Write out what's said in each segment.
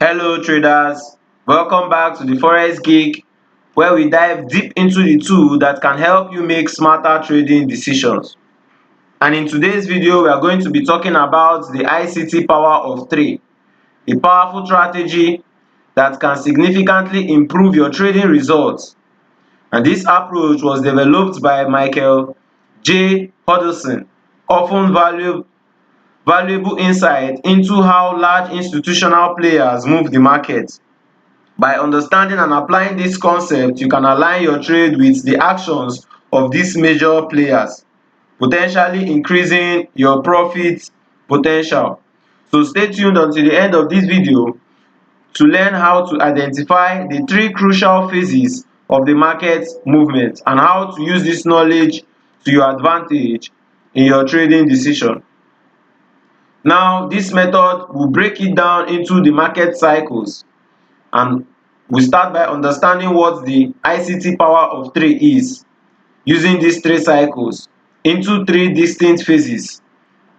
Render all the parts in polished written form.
Hello traders, welcome back to the Forex Geek, where we dive deep into the tool that can help you make smarter trading decisions. And in today's video, we are going to be talking about the ICT Power of 3, a powerful strategy that can significantly improve your trading results. And this approach was developed by Michael J. Huddleston, often valuable insight into how large institutional players move the market. By understanding and applying this concept, you can align your trade with the actions of these major players, potentially increasing your profit potential. So stay tuned until the end of this video to learn how to identify the 3 crucial phases of the market movement and how to use this knowledge to your advantage in your trading decision. Now, this method will break it down into the market cycles, and we start by understanding what the ICT power of 3 is, using these 3 cycles into 3 distinct phases.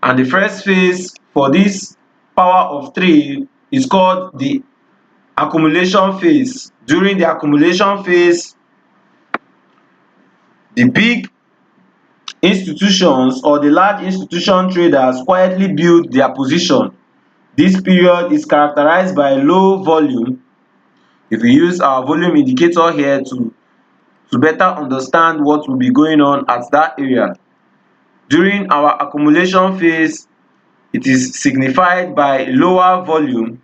And the first phase for this power of 3 is called the accumulation phase. During the accumulation phase, the big institutions or the large institution traders quietly build their position. This period is characterized by low volume. If we use our volume indicator here to better understand what will be going on at that area. During our accumulation phase, it is signified by lower volume.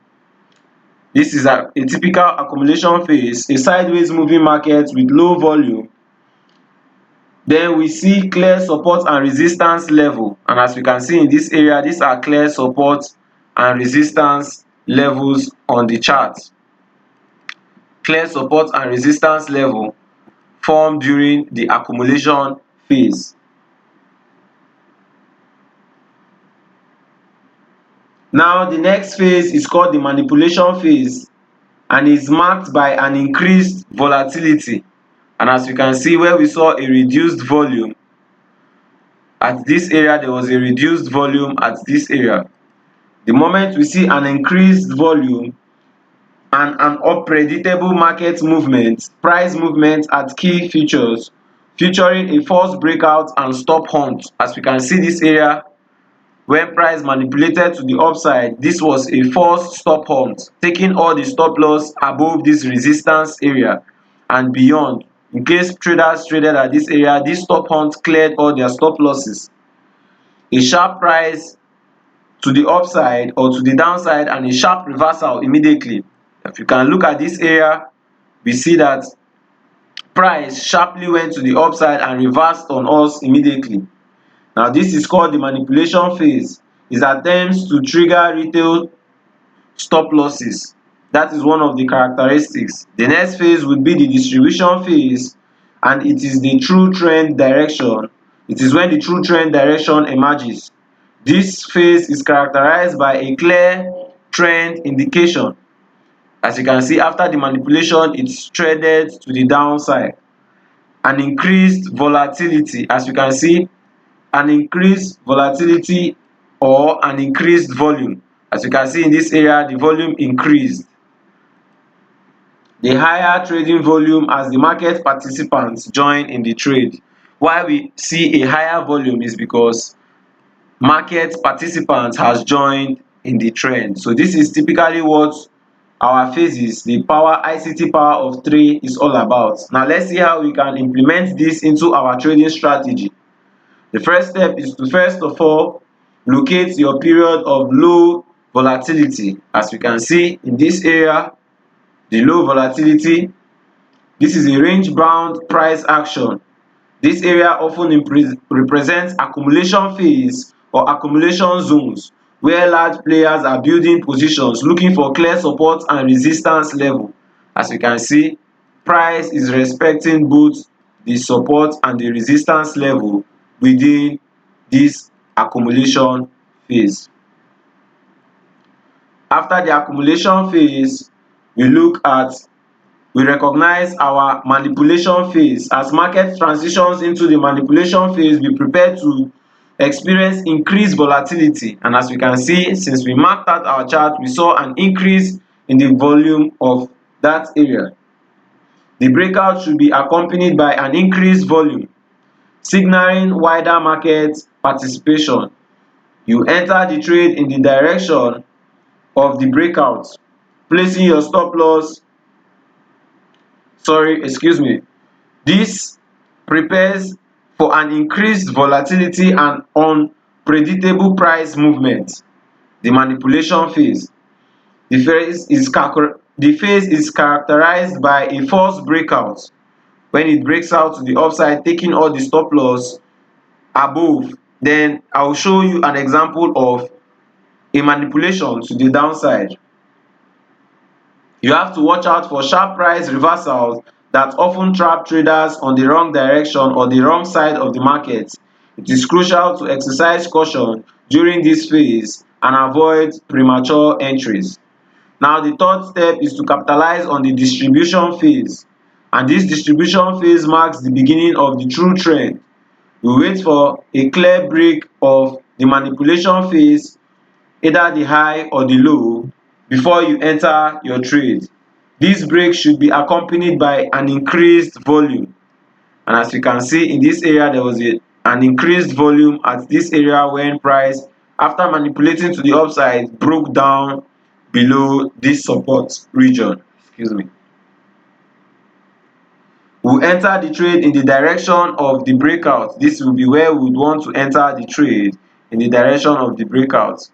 This is a typical accumulation phase, a sideways moving market with low volume. Then we see clear support and resistance level, and as we can see in this area, these are clear support and resistance levels on the chart. Clear support and resistance level formed during the accumulation phase. Now, the next phase is called the manipulation phase and is marked by an increased volatility. And as you can see, where we saw a reduced volume at this area, there was a reduced volume at this area. The moment we see an increased volume and an unpredictable market movement, price movement at key features, featuring a false breakout and stop hunt. As we can see this area, when price manipulated to the upside, this was a false stop hunt, taking all the stop loss above this resistance area and beyond. In case traders traded at this area, this stop hunt cleared all their stop losses. A sharp price to the upside or to the downside and a sharp reversal immediately. If you can look at this area, we see that price sharply went to the upside and reversed on us immediately. Now, this is called the manipulation phase. It attempts to trigger retail stop losses. That is one of the characteristics. The next phase would be the distribution phase, and it is the true trend direction. It is when the true trend direction emerges. This phase is characterized by a clear trend indication. As you can see, after the manipulation, it's traded to the downside. An increased volatility, as you can see, an increased volatility or an increased volume. As you can see in this area, the volume increased. The higher trading volume as the market participants join in the trade. Why we see a higher volume is because market participants has joined in the trend. So this is typically what our phases, the ICT power of 3 is all about. Now let's see how we can implement this into our trading strategy. The first step is to first of all locate your period of low volatility. As we can see in this area, the low volatility, this is a range bound price action. This area often represents accumulation phase or accumulation zones, where large players are building positions looking for clear support and resistance level. As you can see, price is respecting both the support and the resistance level within this accumulation phase. After the accumulation phase, we recognize our manipulation phase. As market transitions into the manipulation phase, we prepare to experience increased volatility. And as we can see, since we marked out our chart, we saw an increase in the volume of that area. The breakout should be accompanied by an increased volume, signaling wider market participation. You enter the trade in the direction of the breakout, placing your stop loss. This prepares for an increased volatility and unpredictable price movement. The manipulation phase. The phase is characterized by a false breakout. When it breaks out to the upside, taking all the stop loss above, then I will show you an example of a manipulation to the downside. You have to watch out for sharp price reversals that often trap traders on the wrong direction or the wrong side of the market. It is crucial to exercise caution during this phase and avoid premature entries. Now, the third step is to capitalize on the distribution phase, and this distribution phase marks the beginning of the true trend. We wait for a clear break of the manipulation phase, either the high or the low, before you enter your trade. This break should be accompanied by an increased volume, and as you can see in this area, there was an increased volume at this area when price, after manipulating to the upside, broke down below this support region. We'll enter the trade in the direction of the breakout. This will be where we would want to enter the trade, in the direction of the breakout.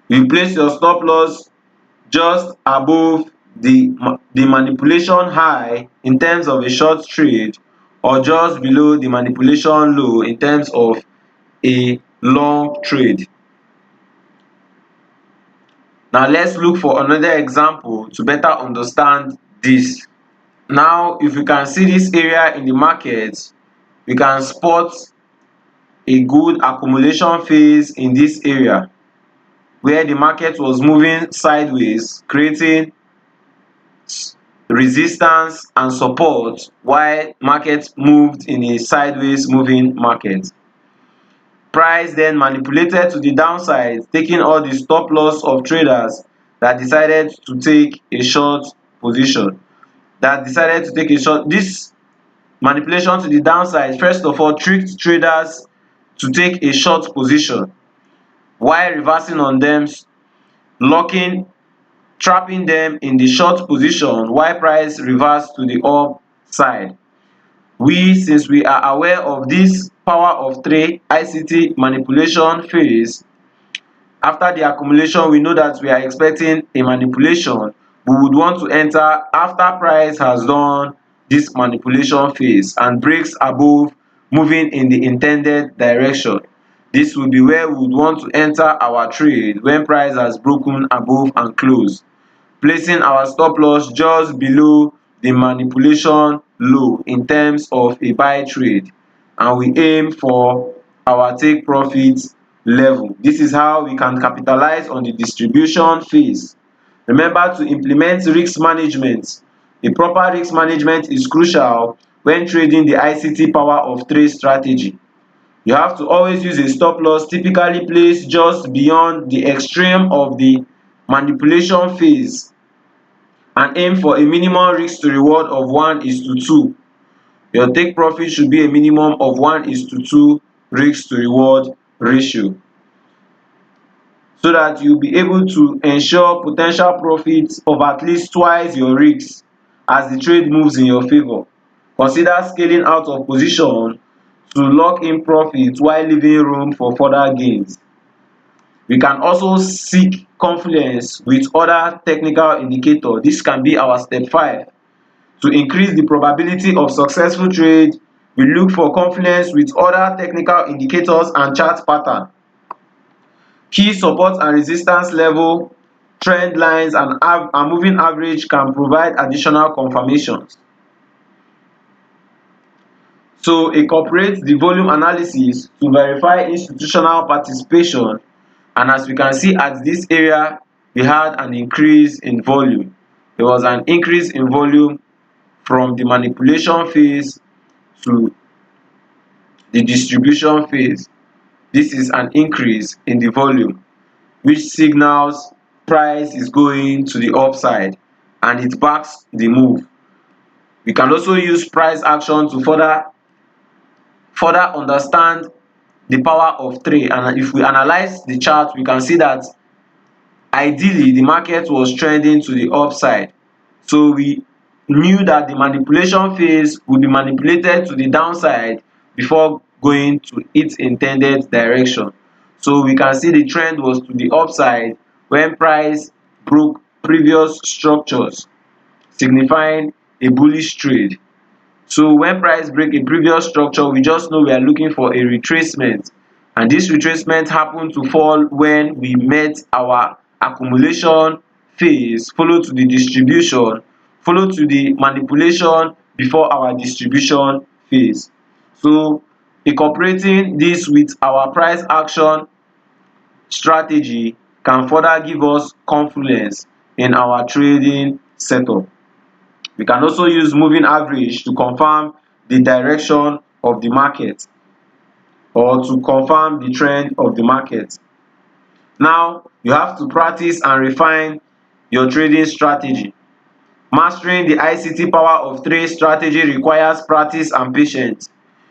You place your stop loss just above the manipulation high in terms of a short trade, or just below the manipulation low in terms of a long trade. Now let's look for another example to better understand this. Now, if you can see this area in the market, we can spot a good accumulation phase in this area, where the market was moving sideways, creating resistance and support while market moved in a sideways moving market. Price then manipulated to the downside, taking all the stop loss of traders that decided to take a short position. This manipulation to the downside, first of all, tricked traders to take a short position while reversing on them, trapping them in the short position while price reversed to the upside. Since we are aware of this power of three ICT manipulation phase, after the accumulation, we know that we are expecting a manipulation. We would want to enter after price has done this manipulation phase and breaks above, moving in the intended direction. This will be where we would want to enter our trade when price has broken above and closed, placing our stop loss just below the manipulation low in terms of a buy trade, and we aim for our take profit level. This is how we can capitalize on the distribution phase. Remember to implement risk management. A proper risk management is crucial when trading the ICT power of trade strategy. You have to always use a stop loss typically placed just beyond the extreme of the manipulation phase, and aim for a minimum risk to reward of 1:2. Your take profit should be a minimum of 1:2 risk to reward ratio, so that you'll be able to ensure potential profits of at least twice your risk as the trade moves in your favor. Consider scaling out of position to lock in profit while leaving room for further gains. We can also seek confluence with other technical indicators. This can be our step 5. To increase the probability of successful trade, we look for confluence with other technical indicators and chart pattern. Key support and resistance level, trend lines, and moving average can provide additional confirmations. So incorporate the volume analysis to verify institutional participation, and as we can see at this area, we had an increase in volume. There was an increase in volume from the manipulation phase to the distribution phase. This is an increase in the volume, which signals price is going to the upside and it backs the move. We can also use price action to further understand the power of trade, and if we analyze the chart we can see that ideally the market was trending to the upside, so we knew that the manipulation phase will be manipulated to the downside before going to its intended direction. So we can see the trend was to the upside when price broke previous structures, signifying a bullish trade. So when price break a previous structure, we just know we are looking for a retracement, and this retracement happened to fall when we met our accumulation phase, followed to the distribution, followed to the manipulation before our distribution phase. So incorporating this with our price action strategy can further give us confluence in our trading setup. We can also use moving average to confirm the direction of the market or to confirm the trend of the market. Now you have to practice and refine your trading strategy. Mastering the ICT power of trade strategy requires practice and patience.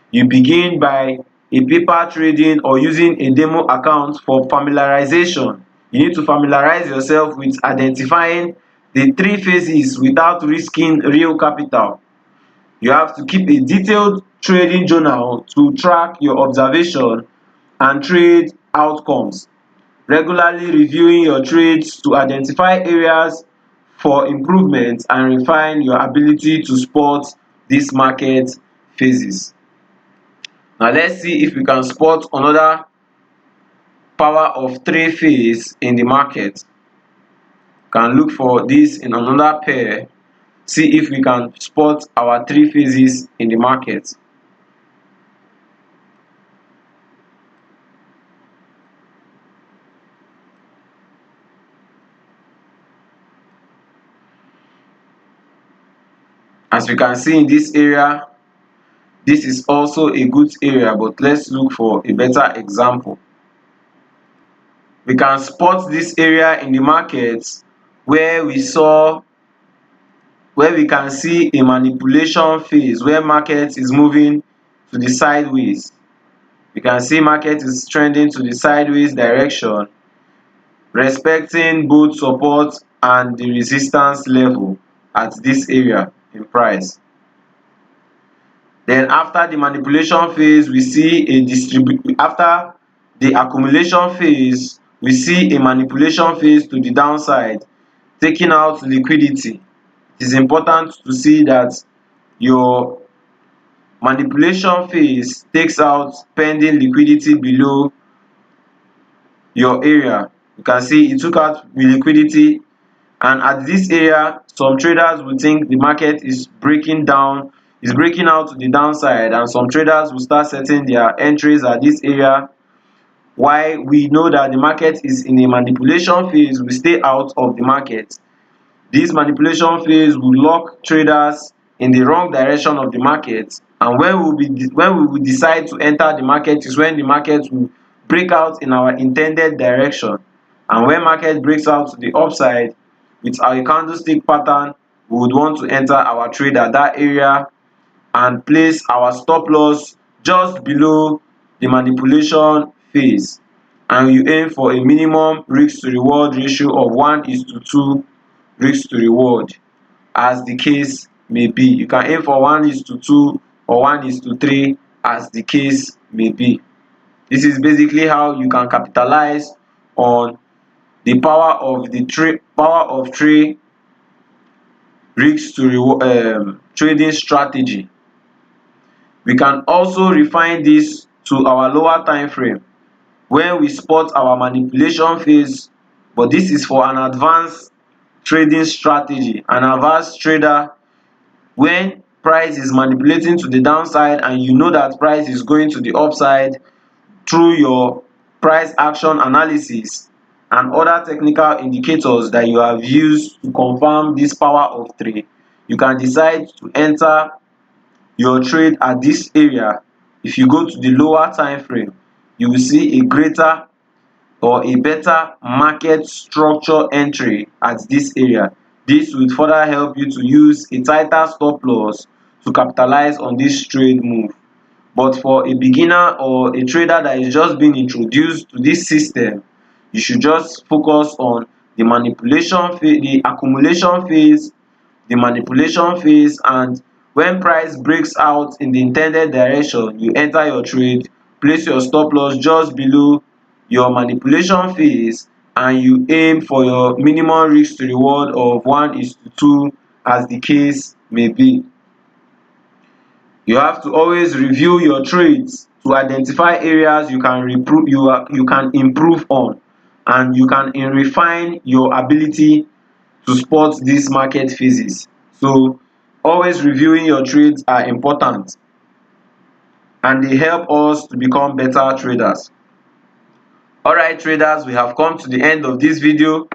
You begin by a paper trading or using a demo account for familiarization. You need to familiarize yourself with identifying the three phases without risking real capital. You have to keep a detailed trading journal to track your observation and trade outcomes. Regularly reviewing your trades to identify areas for improvement and refine your ability to spot these market phases. Now let's see if we can spot another power of three phase in the market. Can look for this in another pair, see if we can spot our three phases in the market. As we can see in this area, this is also a good area, but let's look for a better example. We can spot this area in the market where we can see a manipulation phase where market is moving to the sideways. We can see market is trending to the sideways direction, respecting both support and the resistance level at this area in price. Then after the manipulation phase, we see after the accumulation phase, we see a manipulation phase to the downside, taking out liquidity. It is important to see that your manipulation phase takes out pending liquidity below your area. You can see it took out the liquidity, and at this area some traders will think the market is breaking down, is breaking out to the downside, and some traders will start setting their entries at this area. While we know that the market is in a manipulation phase, we stay out of the market. This manipulation phase will lock traders in the wrong direction of the market, and when we will decide to enter the market is when the market will break out in our intended direction. And when market breaks out to the upside with our candlestick pattern, we would want to enter our trade at that area and place our stop loss just below the manipulation phase, and you aim for a minimum risk to reward ratio of 1:2 risk to reward, as the case may be. You can aim for 1:2 or 1:3 as the case may be. This is basically how you can capitalize on the power of trade risk to reward trading strategy. We can also refine this to our lower time frame when we spot our manipulation phase, but this is for an advanced trading strategy. An advanced trader, when price is manipulating to the downside and you know that price is going to the upside, through your price action analysis and other technical indicators that you have used to confirm this power of trade, you can decide to enter your trade at this area. If you go to the lower time frame, you will see a greater or a better market structure entry at this area. This would further help you to use a tighter stop loss to capitalize on this trade move. But for a beginner or a trader that is just being introduced to this system, you should just focus on the manipulation phase, the accumulation phase, the manipulation phase, and when price breaks out in the intended direction, you enter your trade, place your stop loss just below your manipulation phase, and you aim for your minimum risk to reward of 1:2 as the case may be. You have to always review your trades to identify areas you can improve on, and you can refine your ability to spot these market phases. So always reviewing your trades are important, and they help us to become better traders. Alright traders, we have come to the end of this video.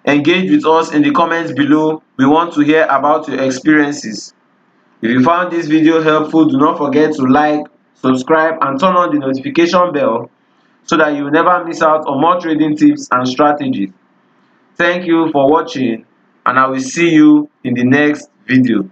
Engage with us in the comments below. We want to hear about your experiences. If you found this video helpful, do not forget to like, subscribe and turn on the notification bell so that you will never miss out on more trading tips and strategies. Thank you for watching, and I will see you in the next video.